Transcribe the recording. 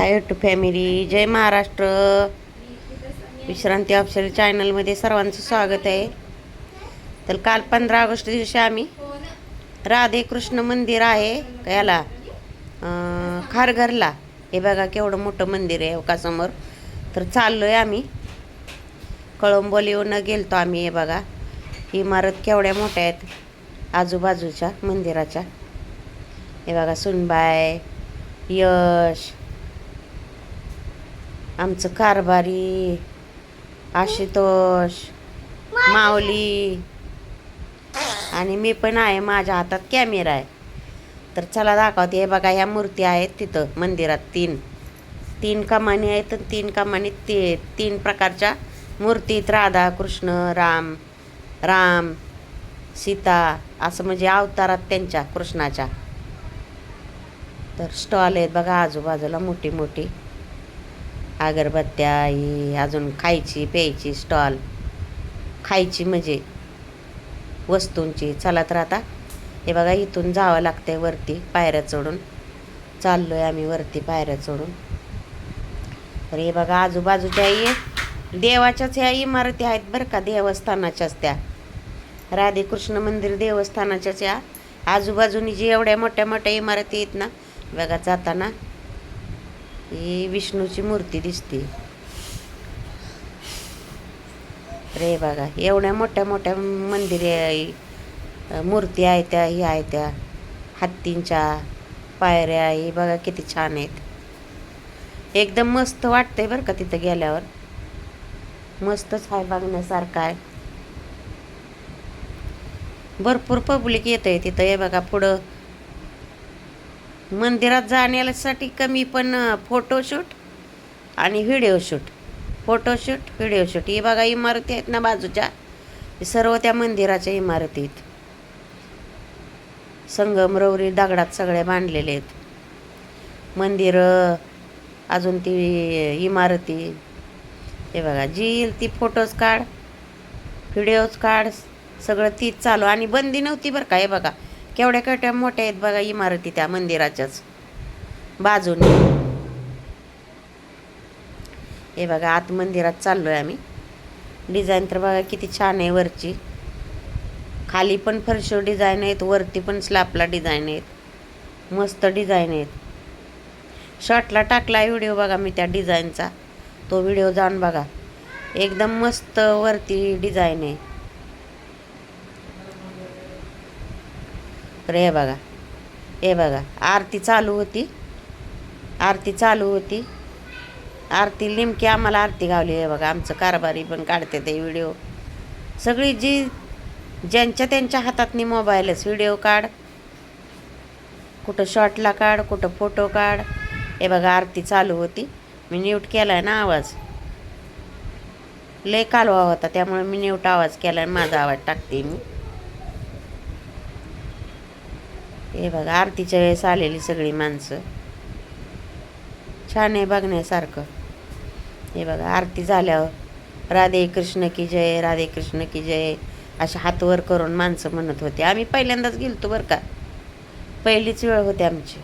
High to family, जय महाराष्ट्र. विश्रांती optional चॅनलमध्ये सर्वांचं स्वागत आहे. तर काल 15 ऑगस्ट दिवशी आम्ही राधे कृष्ण मंदिर आहे याला खारघरला. हे बघा केवढं मोठं मंदिर आहे का समोर. तर चाललोय आम्ही कळंबोलीहून गेलतो आम्ही. हे बघा इमारत केवढ्या मोठ्या आहेत आजूबाजूच्या मंदिराच्या. हे बघा सुनबाय, यश, आमचं कारभारी, आशुतोष, माऊली आणि मी पण आहे. माझ्या हातात कॅमेरा आहे. तर चला दाखवते. हे बघा ह्या मूर्ती आहेत तिथं मंदिरात. तीन कमानी आहेत. 3 कमानीत तीन प्रकारच्या मूर्तीत राधा कृष्ण राम सीता असं म्हणजे अवतारात त्यांच्या कृष्णाच्या. तर स्टॉल आहेत बघा आजूबाजूला मोठी मोठी. अगरबत्त्या, ही अजून खायची प्यायची स्टॉल. खायची म्हणजे वस्तूंची. चला तर आता हे बघा इथून जावं लागतंय वरती पायऱ्या चढून. चाललो आहे आम्ही वरती पायऱ्या चढून. तर हे बघा आजूबाजूच्या देवाच्याच ह्या इमारती आहेत बरं का, देवस्थानाच्याच त्या. राधेकृष्ण मंदिर देवस्थानाच्याच या आजूबाजूनी जी एवढ्या मोठ्या मोठ्या इमारती आहेत ना बघा. जाताना ही विष्णूची मूर्ती दिसते. रे बघा एवढ्या मोठ्या मोठ्या मूर्ती आहेत त्या. ही आहे त्या हत्तींच्या पायऱ्या. ही बघा किती छान आहेत. एकदम मस्त वाटतंय बरं का तिथं गेल्यावर. मस्तच आहे, बघण्यासारखं आहे. भरपूर पब्लिक येतंय तिथं. हे बघा पुढं मंदिरात जाण्यासाठी कमी पण फोटोशूट आणि व्हिडिओशूट. फोटोशूट व्हिडिओशूट. ही बघा इमारती आहेत ना बाजूच्या, सर्व त्या मंदिराच्या इमारती आहेत. संगमरवरी दगडात सगळे बांधलेले आहेत मंदिर. अजून ती इमारती. हे बघा जी येईल ती फोटोज काढ व्हिडिओज काढ सगळं तीच चालू. आणि बंदी नव्हती बरं का. हे बघा केवढ्या केवढ्या मोठ्या आहेत बघा इमारती त्या मंदिराच्याच बाजूने. हे बघा आत मंदिरात चाललोय आम्ही. डिझाईन तर बघा किती छान आहे. वरची खाली पण फरशीवर डिझाईन आहेत, वरती पण स्लॅबला डिझाईन आहेत. मस्त डिझाईन आहेत. शॉर्टला टाकला व्हिडिओ बघा मी त्या डिझाईनचा. तो व्हिडिओ जाऊन बघा. एकदम मस्त वरती डिझाईन आहे. तर हे बघा आरती चालू होती. आरती नेमकी आम्हाला आरती गावली. हे बघा आमचं कारभारी पण काढते ते व्हिडिओ. सगळी जी ज्यांच्या त्यांच्या हातातनी मोबाईलच. व्हिडिओ काढ, कुठं शॉर्टला काढ, कुठं फोटो काढ. हे बघा आरती चालू होती. मी म्यूट केलाय ना आवाज. लय कालवा होता त्यामुळे मी म्यूट आवाज केलाय. माझा आवाज टाकते मी. हे बघा आरतीच्या वेळेस आलेली सगळी माणसं. छान आहे बघण्यासारखं. हे बघा आरती झाल्यावर राधे कृष्ण की जय, राधे कृष्ण की जय अशा हातवर करून माणसं म्हणत होते. आम्ही पहिल्यांदाच गेलतो बरं का. पहिलीच वेळ होती आमची.